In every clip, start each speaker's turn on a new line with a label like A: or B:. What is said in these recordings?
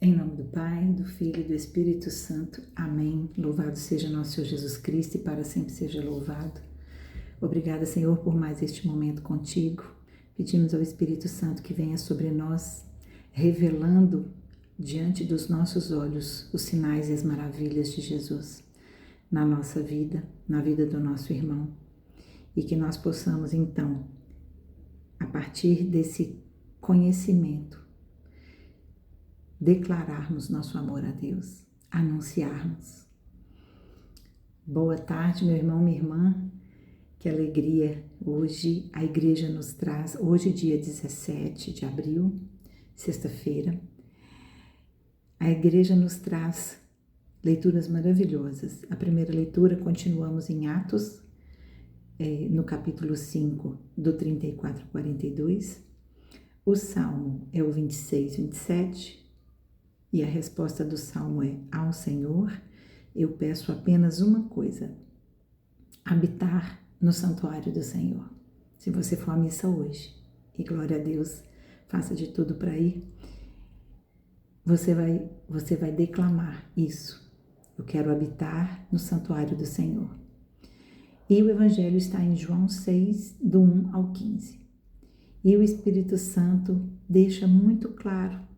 A: Em nome do Pai, do Filho e do Espírito Santo. Amém. Louvado seja nosso Senhor Jesus Cristo e para sempre seja louvado. Obrigada, Senhor, por mais este momento contigo. Pedimos ao Espírito Santo que venha sobre nós, revelando diante dos nossos olhos os sinais e as maravilhas de Jesus na nossa vida, na vida do nosso irmão. E que nós possamos, então, a partir desse conhecimento, declararmos nosso amor a Deus, anunciarmos. Boa tarde, meu irmão, minha irmã, que alegria hoje a igreja nos traz, hoje dia 17 de abril, sexta-feira, a igreja nos traz leituras maravilhosas. A primeira leitura, continuamos em Atos, no capítulo 5, do 34 ao 42, o Salmo é o 26, 27, e a resposta do Salmo é: ao Senhor eu peço apenas uma coisa, habitar no santuário do Senhor. Se você for à missa hoje, e glória a Deus, faça de tudo para ir, você vai declamar isso. Eu quero habitar no santuário do Senhor. E o Evangelho está em João 6, do 1 ao 15. E o Espírito Santo deixa muito claro,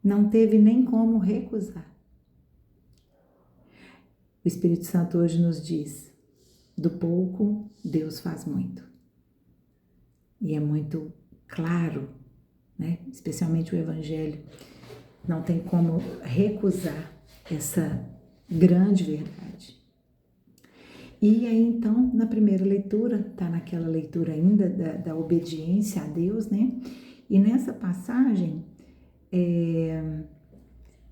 A: não teve nem como recusar. O Espírito Santo hoje nos diz: do pouco, Deus faz muito. E é muito claro, né? Especialmente o Evangelho, não tem como recusar essa grande verdade. E aí, então, na primeira leitura, tá naquela leitura ainda da obediência a Deus, né? E nessa passagem,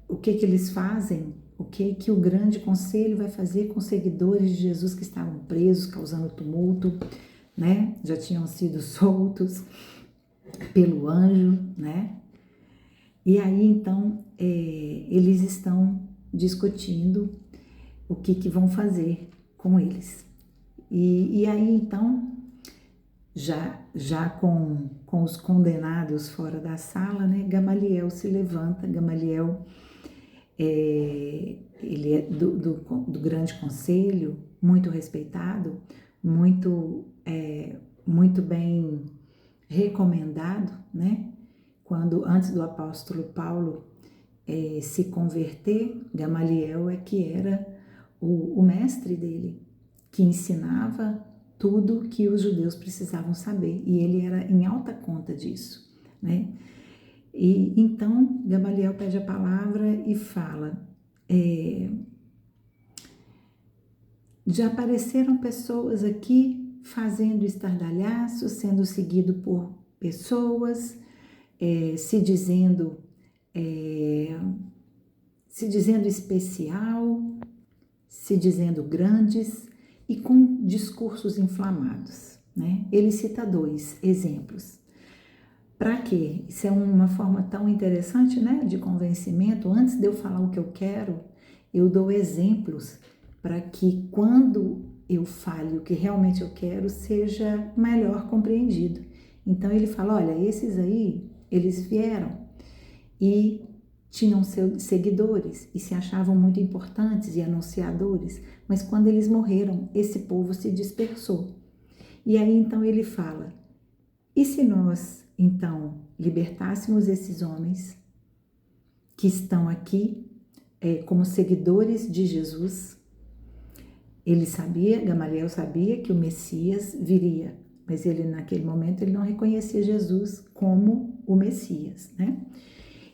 A: o que eles fazem, o que o grande conselho vai fazer com os seguidores de Jesus que estavam presos, causando tumulto, né? Já tinham sido soltos pelo anjo, né? E aí, então, eles estão discutindo o que vão fazer com eles. E aí, então, já com os condenados fora da sala, né? Gamaliel se levanta. Gamaliel, ele é do grande conselho, muito respeitado, muito bem recomendado, né? Antes do apóstolo Paulo se converter, Gamaliel que era o mestre dele, que ensinava tudo que os judeus precisavam saber, e ele era em alta conta disso, né? E então Gamaliel pede a palavra e fala: já apareceram pessoas aqui fazendo estardalhaço, sendo seguido por pessoas, se dizendo especial, se dizendo grandes e com discursos inflamados, né? Ele cita 2 exemplos. Para quê? Isso é uma forma tão interessante, né, de convencimento. Antes de eu falar o que eu quero, eu dou exemplos para que quando eu fale o que realmente eu quero, seja melhor compreendido. Então ele fala: olha, esses aí, eles vieram e tinham seus seguidores e se achavam muito importantes e anunciadores, mas quando eles morreram, esse povo se dispersou. E aí então ele fala: e se nós então libertássemos esses homens que estão aqui como seguidores de Jesus? Gamaliel sabia que o Messias viria, mas ele naquele momento ele não reconhecia Jesus como o Messias, né?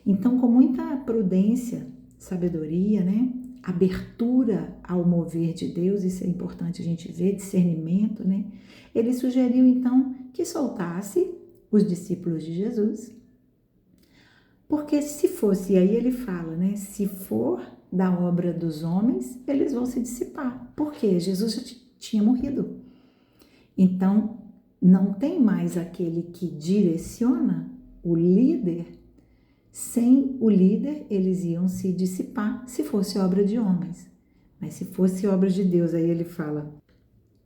A: Então, com muita prudência, sabedoria, né? Abertura ao mover de Deus, isso é importante a gente ver, discernimento, né? Ele sugeriu então que soltasse os discípulos de Jesus, porque se fosse, e aí ele fala, né? Se for da obra dos homens, eles vão se dissipar, porque Jesus já tinha morrido. Então, não tem mais aquele que direciona, o líder. Sem o líder, eles iam se dissipar se fosse obra de homens. Mas se fosse obra de Deus, aí ele fala: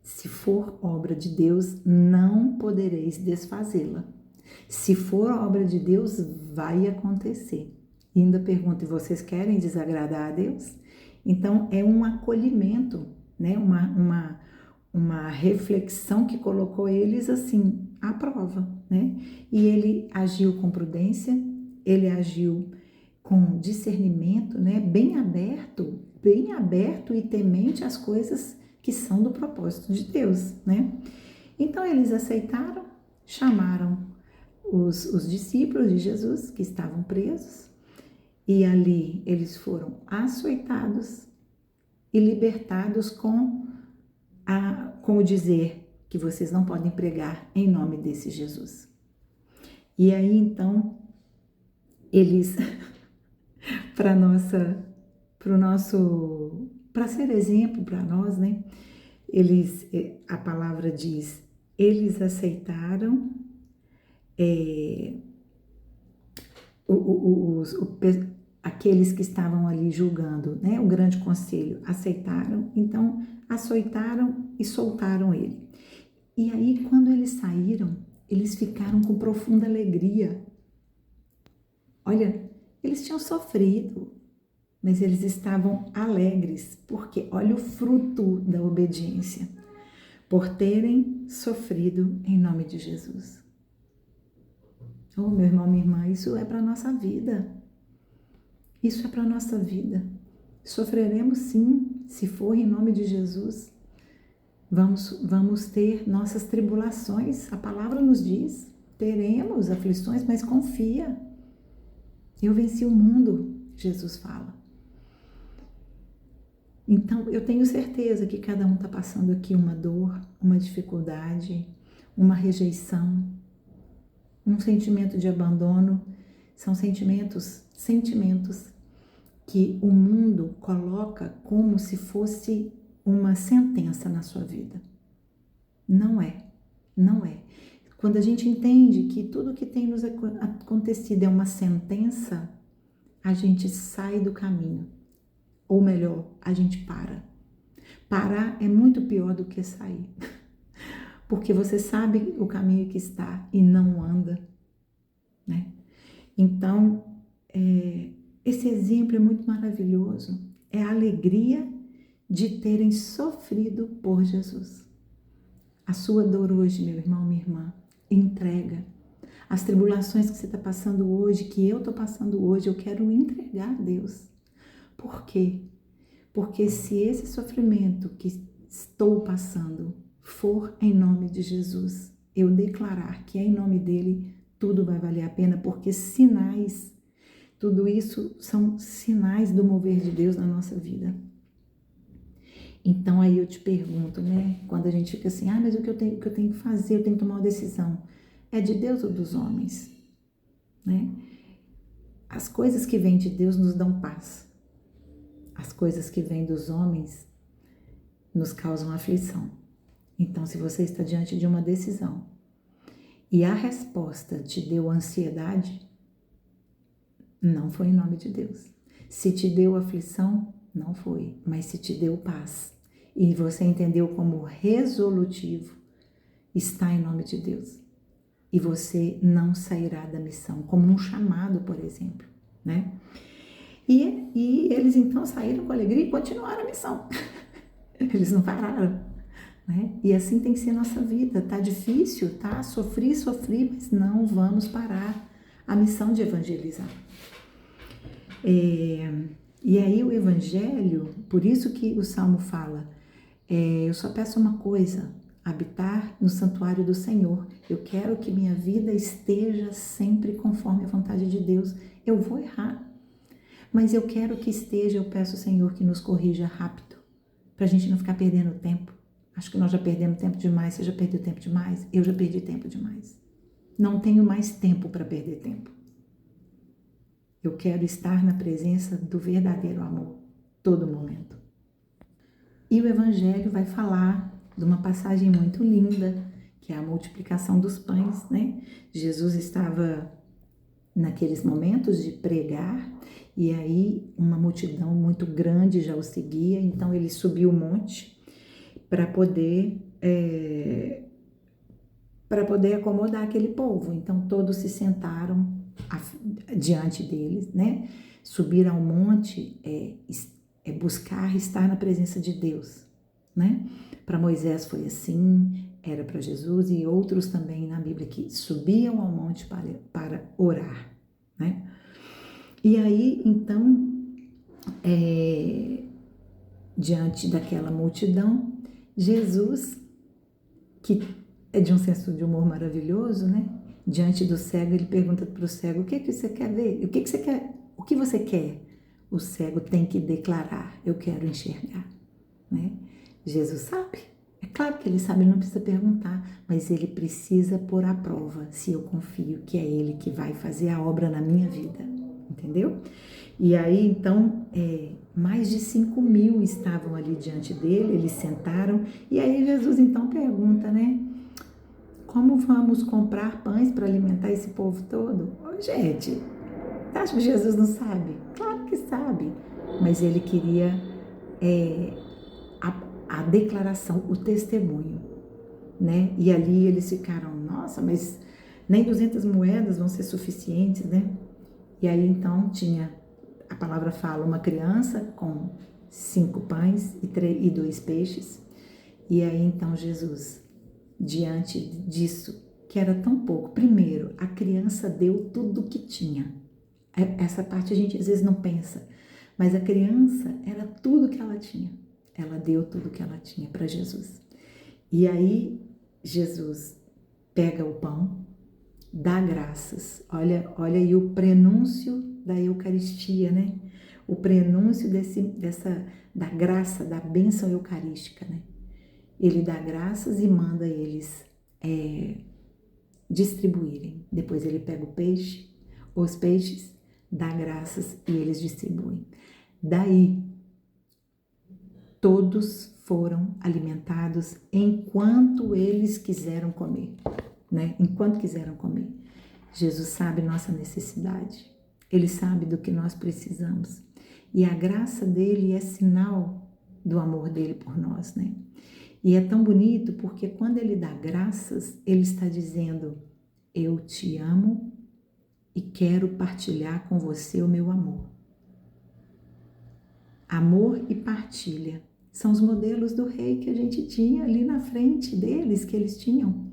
A: se for obra de Deus, não podereis desfazê-la. Se for obra de Deus, vai acontecer. E ainda pergunta, e vocês querem desagradar a Deus? Então, é um acolhimento, né? Uma reflexão que colocou eles assim, à prova, né? E ele agiu com prudência, ele agiu com discernimento, né? Bem aberto e temente às coisas que são do propósito de Deus, né? Então, eles aceitaram, chamaram os discípulos de Jesus que estavam presos, e ali eles foram açoitados e libertados com o dizer que vocês não podem pregar em nome desse Jesus. E aí então eles para ser exemplo para nós, né? A palavra diz, eles aceitaram aqueles que estavam ali julgando, né? O grande conselho, aceitaram, então açoitaram e soltaram ele. E aí, quando eles saíram, eles ficaram com profunda alegria. Olha, eles tinham sofrido, mas eles estavam alegres, porque olha o fruto da obediência, por terem sofrido em nome de Jesus. Oh, meu irmão, minha irmã, isso é para a nossa vida. Isso é para a nossa vida. Sofreremos sim, se for em nome de Jesus. Vamos ter nossas tribulações. A palavra nos diz, teremos aflições, mas confia. Eu venci o mundo, Jesus fala. Então, eu tenho certeza que cada um está passando aqui uma dor, uma dificuldade, uma rejeição, um sentimento de abandono. São sentimentos que o mundo coloca como se fosse uma sentença na sua vida. Não é. Quando a gente entende que tudo que tem nos acontecido é uma sentença, a gente sai do caminho. Ou melhor, a gente para. Parar é muito pior do que sair. Porque você sabe o caminho que está e não anda, né? Então, esse exemplo é muito maravilhoso. É a alegria de terem sofrido por Jesus. A sua dor hoje, meu irmão, minha irmã, entrega. As tribulações que você está passando hoje, que eu estou passando hoje, eu quero entregar a Deus. Por quê? Porque se esse sofrimento que estou passando for em nome de Jesus, eu declarar que é em nome dele, tudo vai valer a pena, porque sinais, tudo isso são sinais do mover de Deus na nossa vida. Então aí eu te pergunto, né? Quando a gente fica assim, mas o que eu tenho que fazer? Eu tenho que tomar uma decisão. É de Deus ou dos homens? Né? As coisas que vêm de Deus nos dão paz. As coisas que vêm dos homens nos causam aflição. Então, se você está diante de uma decisão e a resposta te deu ansiedade, não foi em nome de Deus. Se te deu aflição, não foi, mas se te deu paz e você entendeu como resolutivo, está em nome de Deus. E você não sairá da missão, como um chamado, por exemplo, né? E eles então saíram com alegria e continuaram a missão. Eles não pararam, né? E assim tem que ser a nossa vida. Tá difícil, tá? Sofri, mas não vamos parar a missão de evangelizar. E aí o evangelho, por isso que o Salmo fala, eu só peço uma coisa, habitar no santuário do Senhor. Eu quero que minha vida esteja sempre conforme a vontade de Deus. Eu vou errar, mas eu quero que esteja, eu peço ao Senhor que nos corrija rápido, para a gente não ficar perdendo tempo. Acho que nós já perdemos tempo demais. Você já perdeu tempo demais? Eu já perdi tempo demais. Não tenho mais tempo para perder tempo. Eu quero estar na presença do verdadeiro amor, todo momento. E o Evangelho vai falar de uma passagem muito linda, que é a multiplicação dos pães, né? Jesus estava naqueles momentos de pregar, e aí uma multidão muito grande já o seguia, então ele subiu o monte para poder acomodar aquele povo. Então todos se sentaram diante deles, né? Subir ao monte é buscar estar na presença de Deus, né? Para Moisés foi assim, era para Jesus e outros também na Bíblia que subiam ao monte para orar, né? E aí, então, diante daquela multidão, Jesus, que é de um senso de humor maravilhoso, né? Diante do cego, ele pergunta para o cego: o que você quer ver? O que você quer? O que você quer? O cego tem que declarar: eu quero enxergar, né? Jesus sabe. É claro que ele sabe, ele não precisa perguntar, mas ele precisa pôr à prova se eu confio que é ele que vai fazer a obra na minha vida, entendeu? E aí, então, mais de 5.000 estavam ali diante dele, eles sentaram, e aí Jesus então pergunta, né? Como vamos comprar pães para alimentar esse povo todo? Ô, gente, você acha que Jesus não sabe? Claro que sabe, mas ele queria a declaração, o testemunho, né? E ali eles ficaram, nossa, mas nem 200 moedas vão ser suficientes, né? E aí então tinha, a palavra fala, uma criança com 5 pães e 2 peixes. E aí então Jesus, diante disso, que era tão pouco, primeiro, a criança deu tudo o que tinha. Essa parte a gente às vezes não pensa, mas a criança era tudo que ela tinha. Ela deu tudo que ela tinha para Jesus. E aí Jesus pega o pão, dá graças. Olha aí o prenúncio da Eucaristia, né? O prenúncio da graça, da bênção eucarística, né? Ele dá graças e manda eles distribuírem. Depois ele pega os peixes, dá graças e eles distribuem. Daí, todos foram alimentados enquanto eles quiseram comer, né? Enquanto quiseram comer. Jesus sabe nossa necessidade. Ele sabe do que nós precisamos. E a graça dele é sinal do amor dele por nós, né? E é tão bonito porque quando ele dá graças, ele está dizendo: eu te amo e quero partilhar com você o meu amor. Amor e partilha são os modelos do rei que a gente tinha ali na frente deles, que eles tinham.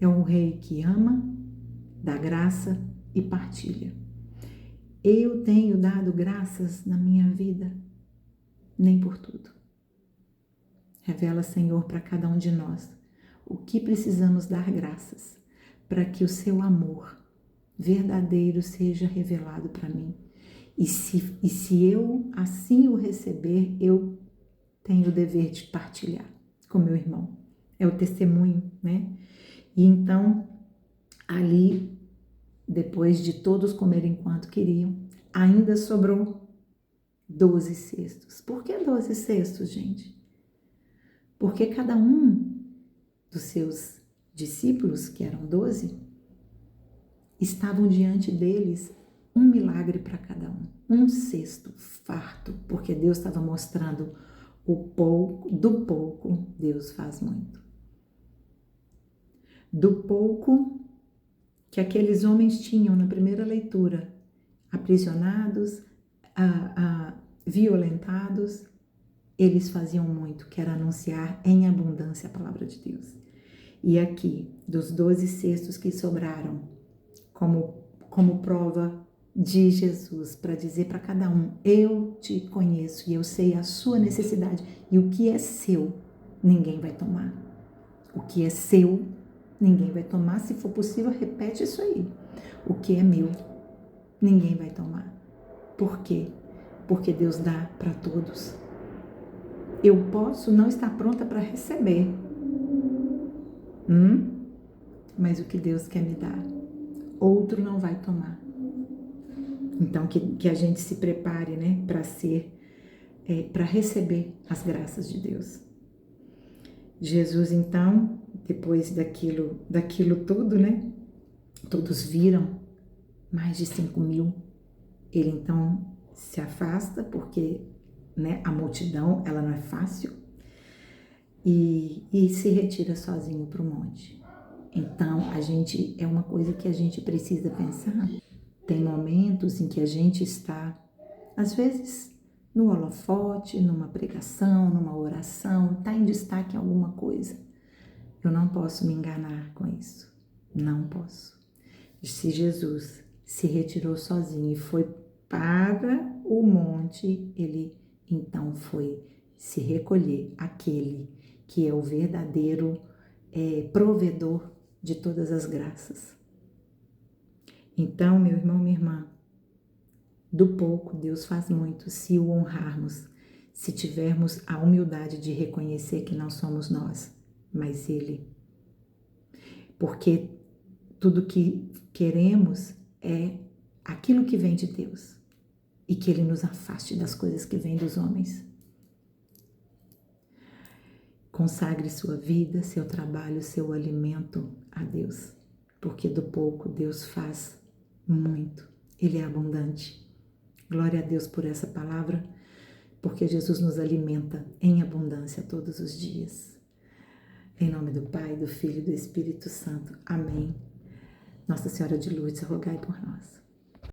A: É um rei que ama, dá graça e partilha. Eu tenho dado graças na minha vida, nem por tudo. Revela, Senhor, para cada um de nós o que precisamos dar graças para que o seu amor verdadeiro seja revelado para mim. E se eu assim o receber, eu tenho o dever de partilhar com meu irmão. É o testemunho, né? E então, ali, depois de todos comerem quanto queriam, ainda sobrou 12 cestos. Por que 12 cestos, gente? Porque cada um dos seus discípulos, que eram 12, estavam diante deles um milagre para cada um cesto farto, porque Deus estava mostrando do pouco Deus faz muito. Do pouco que aqueles homens tinham na primeira leitura, aprisionados, violentados, eles faziam muito, que era anunciar em abundância a palavra de Deus. E aqui, dos 12 cestos que sobraram, como prova de Jesus, para dizer para cada um: eu te conheço e eu sei a sua necessidade, e o que é seu, ninguém vai tomar. O que é seu, ninguém vai tomar. Se for possível, repete isso aí. O que é meu, ninguém vai tomar. Por quê? Porque Deus dá para todos. Eu posso não estar pronta para receber, mas o que Deus quer me dar, outro não vai tomar. Então, que a gente se prepare, né, para receber as graças de Deus. Jesus, então, depois daquilo tudo, né, todos viram mais de 5.000. Ele, então, se afasta, porque, né, a multidão, ela não é fácil, e se retira sozinho para o monte. Então, é uma coisa que a gente precisa pensar. Tem momentos em que a gente está, às vezes, no holofote, numa pregação, numa oração, está em destaque em alguma coisa. Eu não posso me enganar com isso. Não posso. Se Jesus se retirou sozinho e foi para o monte, ele então foi se recolher, aquele que é o verdadeiro provedor de todas as graças. Então, meu irmão, minha irmã, do pouco Deus faz muito se o honrarmos, se tivermos a humildade de reconhecer que não somos nós, mas Ele. Porque tudo que queremos é aquilo que vem de Deus e que Ele nos afaste das coisas que vêm dos homens. Consagre sua vida, seu trabalho, seu alimento a Deus, porque do pouco Deus faz muito. Ele é abundante. Glória a Deus por essa palavra, porque Jesus nos alimenta em abundância todos os dias. Em nome do Pai, do Filho e do Espírito Santo. Amém. Nossa Senhora de Lourdes, rogai por nós.